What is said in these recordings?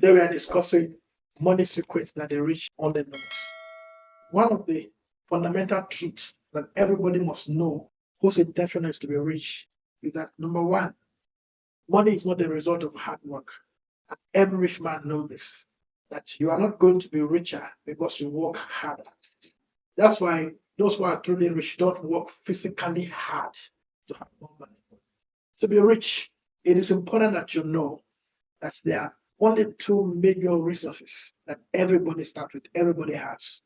Today we are discussing money secrets that the rich only knows. One of the fundamental truths that everybody must know whose intention is to be rich is that number one, money is not the result of hard work. And every rich man knows this, that you are not going to be richer because you work harder. That's why those who are truly rich don't work physically hard to have more money. To be rich, it is important that you know that there are only two major resources that everybody starts with, everybody has.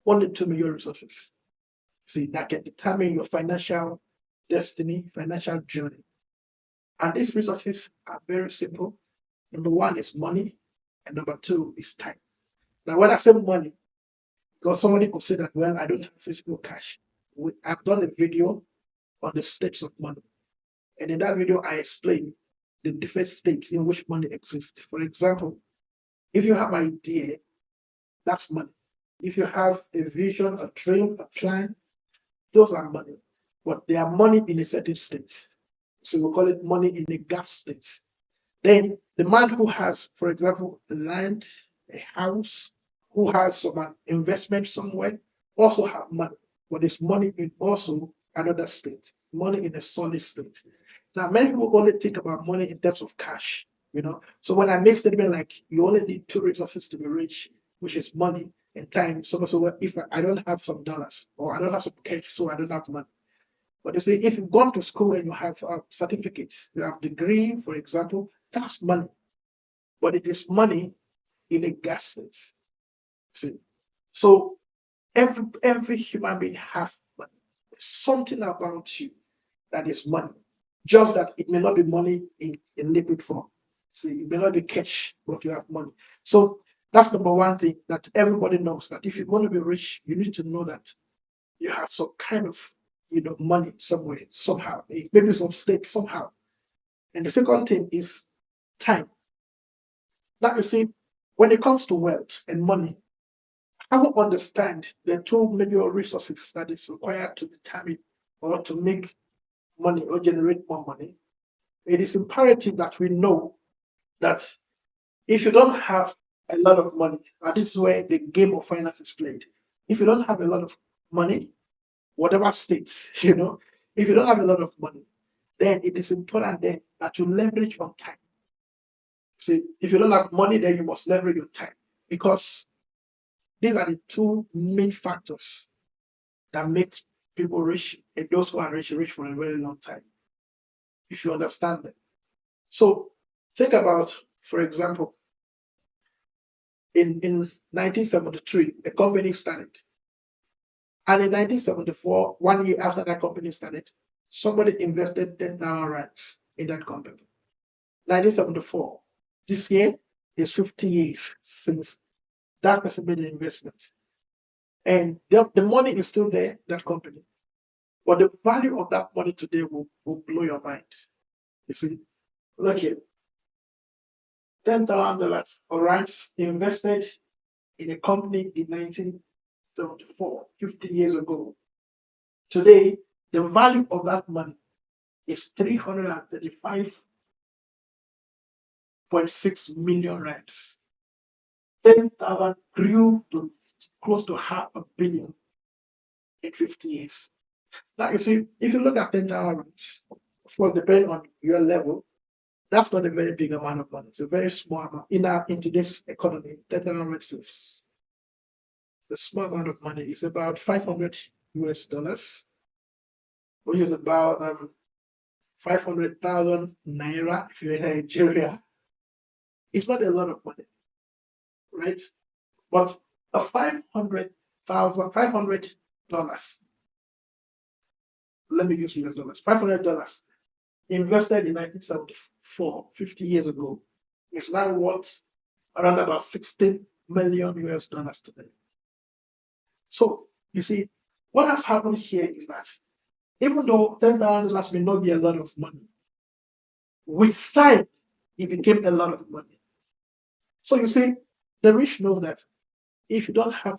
Only two major resources. See, that can determine your financial destiny, financial journey. And these resources are very simple. Number one is money, and number two is time. Now, when I say money, because somebody could say that, well, I don't have physical cash. I've done a video on the states of money. And in that video, I explain the different states in which money exists. For example, if you have an idea, that's money. If you have a vision, a dream, a plan, those are money. But they are money in a certain state. So we call it money in a gas state. Then the man who has, for example, land, a house, who has some investment somewhere, also have money. But it's money in also another state, money in a solid state. Now, many people only think about money in terms of cash, you know. So when I make statement like you only need two resources to be rich, which is money and time. So if I don't have some dollars or I don't have some cash, so I don't have money. But you see, if you've gone to school and you have certificates, you have degree, for example, that's money. But it is money in a gas sense. See, so every human being has money. There's something about you that is money. Just that it may not be money in liquid form. See, it may not be cash, but you have money. So that's number one thing that everybody knows, that if you're going to be rich, you need to know that you have some kind of money somewhere, somehow, maybe some state somehow. And the second thing is time. Now you see, when it comes to wealth and money, how to understand the two major resources that is required to determine or to make money or generate more money. It is imperative that we know that if you don't have a lot of money, and this is where the game of finance is played. If you don't have a lot of money, whatever states, if you don't have a lot of money, then it is important then that you leverage on time. See, if you don't have money, then you must leverage your time, because these are the two main factors that make people rich, and those who are rich for a very long time, if you understand them. So think about, for example, in 1973, a company started. And in 1974, 1 year after that company started, somebody invested 10,000 rands in that company. 1974. This year is 50 years since that person made an investment. And the money is still there, that company. But the value of that money today will blow your mind. You see, look here. $10,000 or rands invested in a company in 1974, 50 years ago. Today, the value of that money is 335.6 million rands. 10,000 grew to close to $500 million in 50 years. Now, you see, if you look at 10,000 rands, of course, depending on your level, that's not a very big amount of money. It's a very small amount. In today's economy, 10,000 rands is a small amount of money. It's about $500, which is about 500,000 naira if you're in Nigeria. It's not a lot of money, right? But a $500, let me use US dollars, $500 invested in 1974, 50 years ago, is now worth around about 16 million US dollars today. So you see, what has happened here is that even though $10,000 may not be a lot of money, with time, it became a lot of money. So you see, the rich know that if you don't have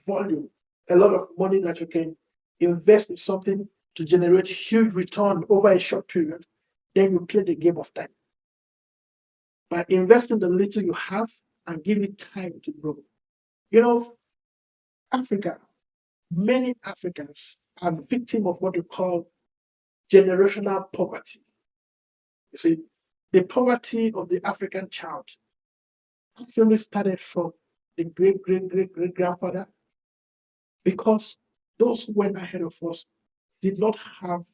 volume, a lot of money that you can invest in something to generate huge return over a short period, then you play the game of time. by investing the little you have and give it time to grow. You know, Africa, many Africans are victim of what we call generational poverty. You see, the poverty of the African child actually started from the great, great, great, great grandfather because those who went ahead of us did not have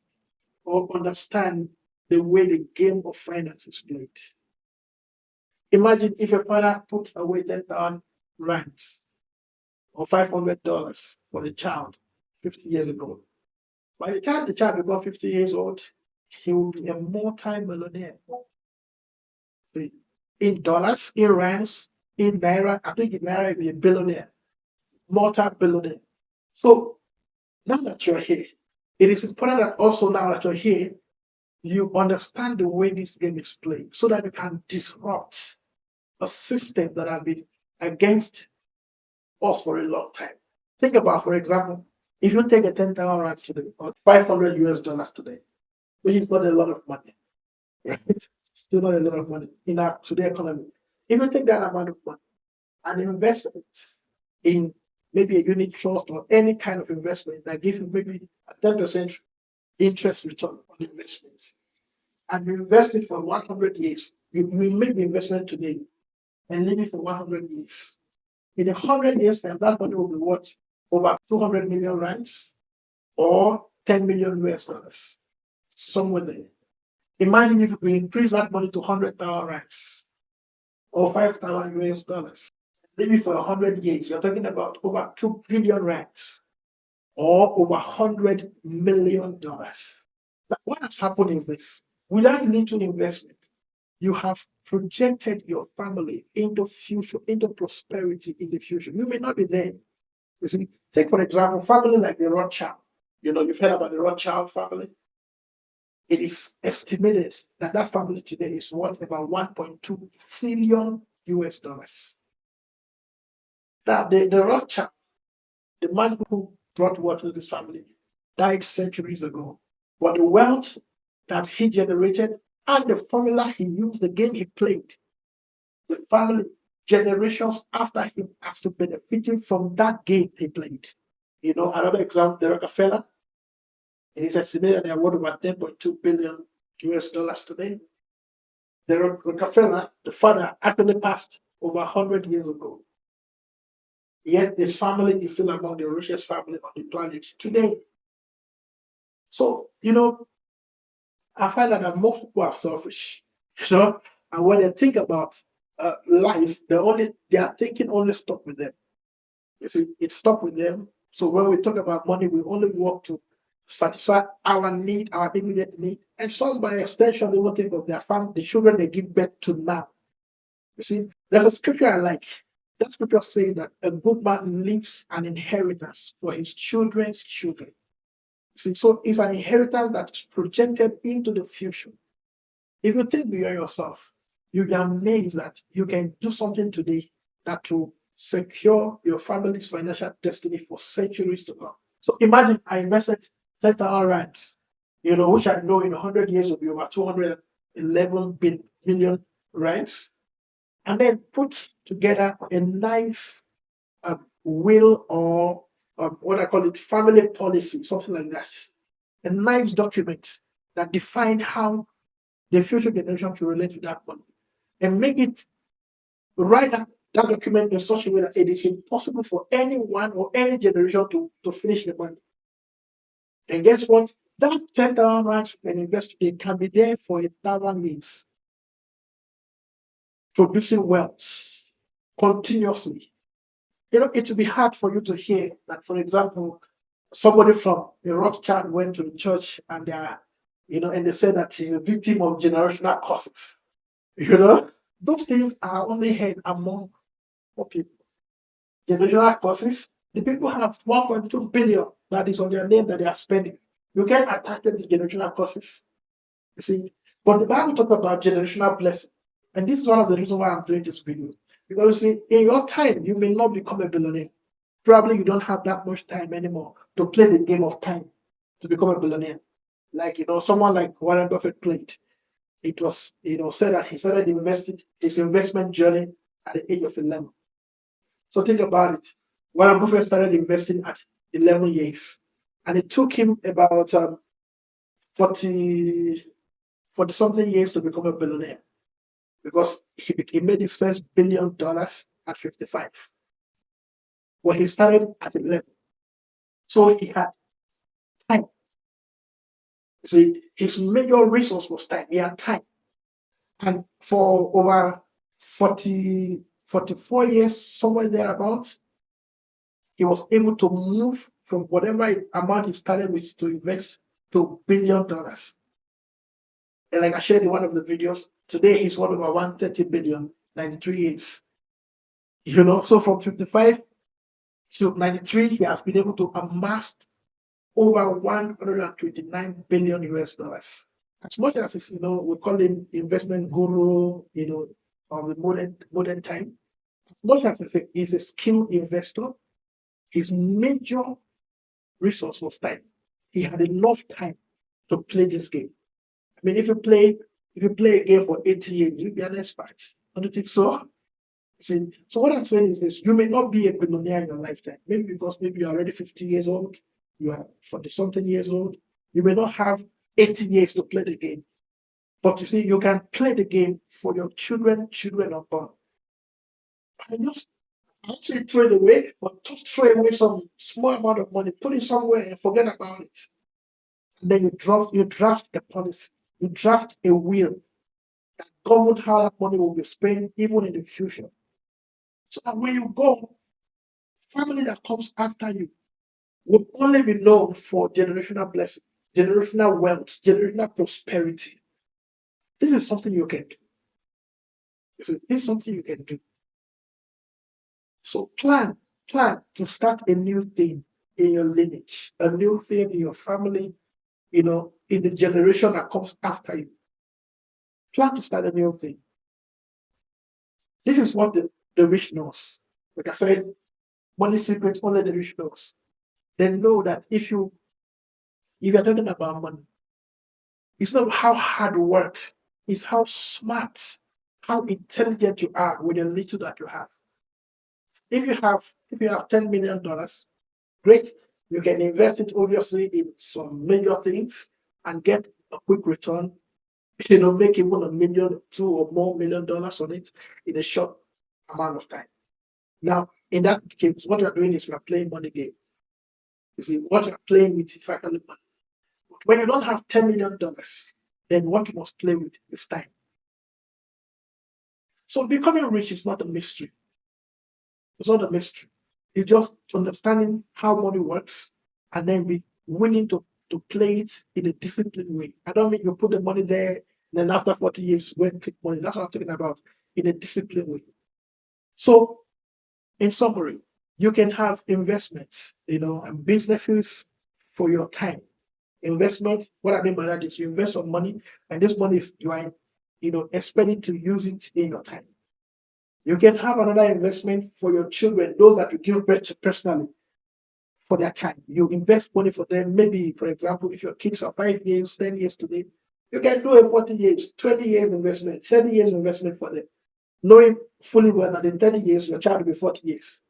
or understand the way the game of finance is played. Imagine if a father puts away 10,000 rands or $500 for the child 50 years ago. By the time the child becomes 50 years old, he will be a multi-millionaire. See, in dollars, in rands, in naira, I think in naira he'll be a billionaire, multi-billionaire. So now that you're here, it is important that also now that you're here, you understand the way this game is played so that you can disrupt a system that has been against us for a long time. Think about, for example, if you take a 10,000 rand today or 500 US dollars today, which is not a lot of money, right? It's still not a lot of money in our today economy. If you take that amount of money and invest it in maybe a unit trust or any kind of investment that gives you maybe a 10% interest return on investment, and you invest it for 100 years, you will make the investment today and leave it for 100 years. In 100 years' time, that money will be worth over 200 million rands or 10 million US dollars, somewhere there. Imagine if we increase that money to 100,000 rands or 5,000 US dollars, maybe for 100 years, you're talking about over 2 billion rands or over $100 million. Now, what has happened is this: without little investment, you have projected your family into future, into prosperity in the future. You may not be there. You see, take for example, family like the Rothschild. You know, you've heard about the Rothschild family. It is estimated that that family today is worth about 1.2 trillion US dollars. Now, the Rothschild, the man who brought wealth to this family, died centuries ago. But the wealth that he generated and the formula he used, the game he played, the family generations after him has to benefiting from that game he played. You know, another example, the Rockefeller, it is estimated they are worth about 10.2 billion US dollars today. The Rockefeller, the father, actually passed over 100 years ago. Yet his family is still among the richest family on the planet today. So, you know, I find that most people are selfish, you know, and when they think about life, they are thinking only stop with them. You see, it stop with them. So when we talk about money, we only work to satisfy our need, our immediate need, and some by extension they will think of their family, the children they give birth to now. You see, there's a scripture I like. That scripture says that a good man leaves an inheritance for his children's children. See, so it's an inheritance that's projected into the future. If you think beyond yourself, you'll be amazed that you can do something today that will secure your family's financial destiny for centuries to come. So imagine I invested 10,000 rands, you know, which I know in 100 years will be over 211 million rands, and then put together a nice will or what I call it, family policy, something like that. A nice document that define how the future generation should relate to that money and make it write that document in such a way that it is impossible for anyone or any generation to finish the money. And guess what? That 10,000 rands you can invest today can be there for 1,000 years, producing wealth continuously. You know, it will be hard for you to hear that, for example, somebody from a Rothschild went to the church and they are, you know, and they said that he's a victim of generational curses. You know, those things are only heard among poor people. Generational curses, the people have 1.2 billion that is on their name that they are spending. You can attack them to generational curses. You see, but the Bible talks about generational blessing. And this is one of the reasons why I'm doing this video. Because you see, in your time, you may not become a billionaire. Probably you don't have that much time anymore to play the game of time to become a billionaire. Like, you know, someone like Warren Buffett played. it was, said that he started investing his investment journey at the age of 11. So think about it. Warren Buffett started investing at 11 years, and it took him about 40, 40 something years to become a billionaire because he made his first $1 billion at 55. Well, he started at 11. So he had time. See, his major resource was time. He had time. And for over 40, 44 years, somewhere thereabouts, he was able to move from whatever amount he started with to invest to $1 billion. And like I shared in one of the videos, today he's worth over 130 billion, 93 years. So from 55 to 93, he has been able to amass over 129 billion US dollars. As much as it's, we call him investment guru, of the modern time, as much as he's a skilled investor, his major resource was time. He had enough time to play this game. I mean, if you play a game for 80 years, you'll be an expert. Don't you think so? See, so what I'm saying is this: you may not be a billionaire in your lifetime, maybe because maybe you're already 50 years old, you are 40 something years old, you may not have 80 years to play the game. But you see, you can play the game for your children unborn. And just, I don't say throw it away, but just throw away some small amount of money, put it somewhere and forget about it. And then you draft a policy, you draft a will that governs how that money will be spent even in the future. So that when you go, family that comes after you will only be known for generational blessing, generational wealth, generational prosperity. This is something you can do. This is something you can do. So plan to start a new thing in your lineage, a new thing in your family, in the generation that comes after you. Plan to start a new thing. This is what the rich knows. Like I said, money secret only the rich knows. They know that if you're talking about money, it's not how hard you work, it's how smart, how intelligent you are with the little that you have. If you have $10 million, great. You can invest it obviously in some major things and get a quick return. Make even $1 million, $2 or more million on it in a short amount of time. Now, in that case, what you're doing is you're playing money game. You see, what you're playing with is actually money. But when you don't have $10 million, then what you must play with is time. So becoming rich is not a mystery. It's not a mystery. It's just understanding how money works and then be willing to play it in a disciplined way. I don't mean you put the money there and then after 40 years go and click money. That's what I'm talking about, in a disciplined way. So in summary, you can have investments, and businesses for your time. Investment, what I mean by that is you invest some money and this money is you are, expecting to use it in your time. You can have another investment for your children, those that you give birth to personally, for their time. You invest money for them. Maybe, for example, if your kids are 5 years, 10 years today, you can do a 40 years, 20 years investment, 30 years investment for them, knowing fully well that in 30 years, your child will be 40 years.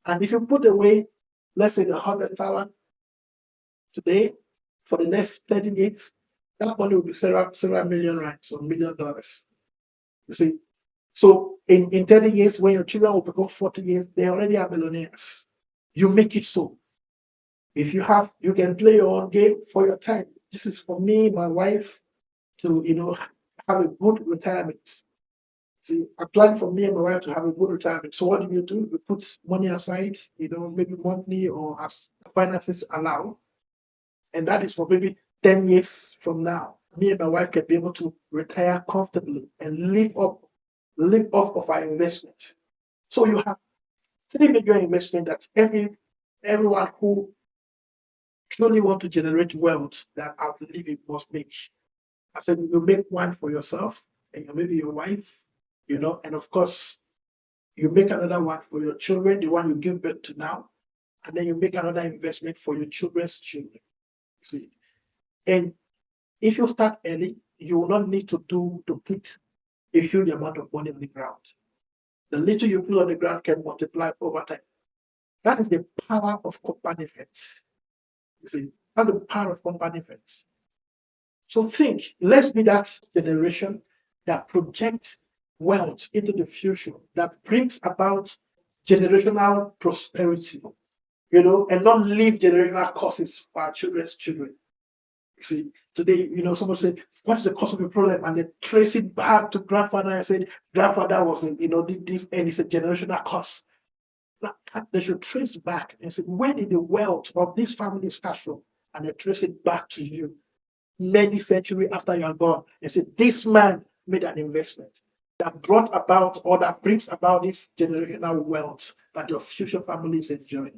And if you put away, let's say, 100,000 today for the next 30 years, that money will be several million rands or $1 million. You see, so in 30 years, when your children will become 40 years, they already are millionaires. You make it so. If you can play your own game for your time. This is for me, my wife, to have a good retirement. See, I plan for me and my wife to have a good retirement. So what do? We put money aside, maybe monthly or as finances allow. And that is for maybe 10 years from now. Me and my wife can be able to retire comfortably and live off of our investments. So you have three major investments that everyone who truly want to generate wealth that outlive it must make. I said you make one for yourself and maybe your wife, and of course you make another one for your children, the one you give birth to now, and then you make another investment for your children's children. See, and if you start early, you will not need to do to put a huge amount of money on the ground. The little you put on the ground can multiply over time. That is the power of compound effects. You see, that's the power of compound effects. So think, let's be that generation that projects wealth into the future, that brings about generational prosperity, and not leave generational curses for our children's children. You see, today, someone said, what is the cause of the problem? And they trace it back to grandfather and said, grandfather was, did this, and it's a generational curse. They should trace back and say, where did the wealth of this family start from? And they trace it back to you many centuries after you are gone and say, this man made an investment that brought about or that brings about this generational wealth that your future family is enjoying.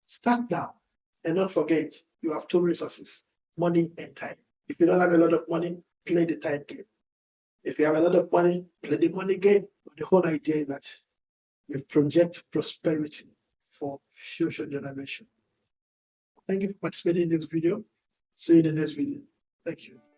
Start now and don't forget, you have two resources, money and time. If you don't have a lot of money, play the time game. If you have a lot of money, play the money game. But the whole idea is that you project prosperity for future generation. Thank you for participating in this video. See you in the next video. Thank you.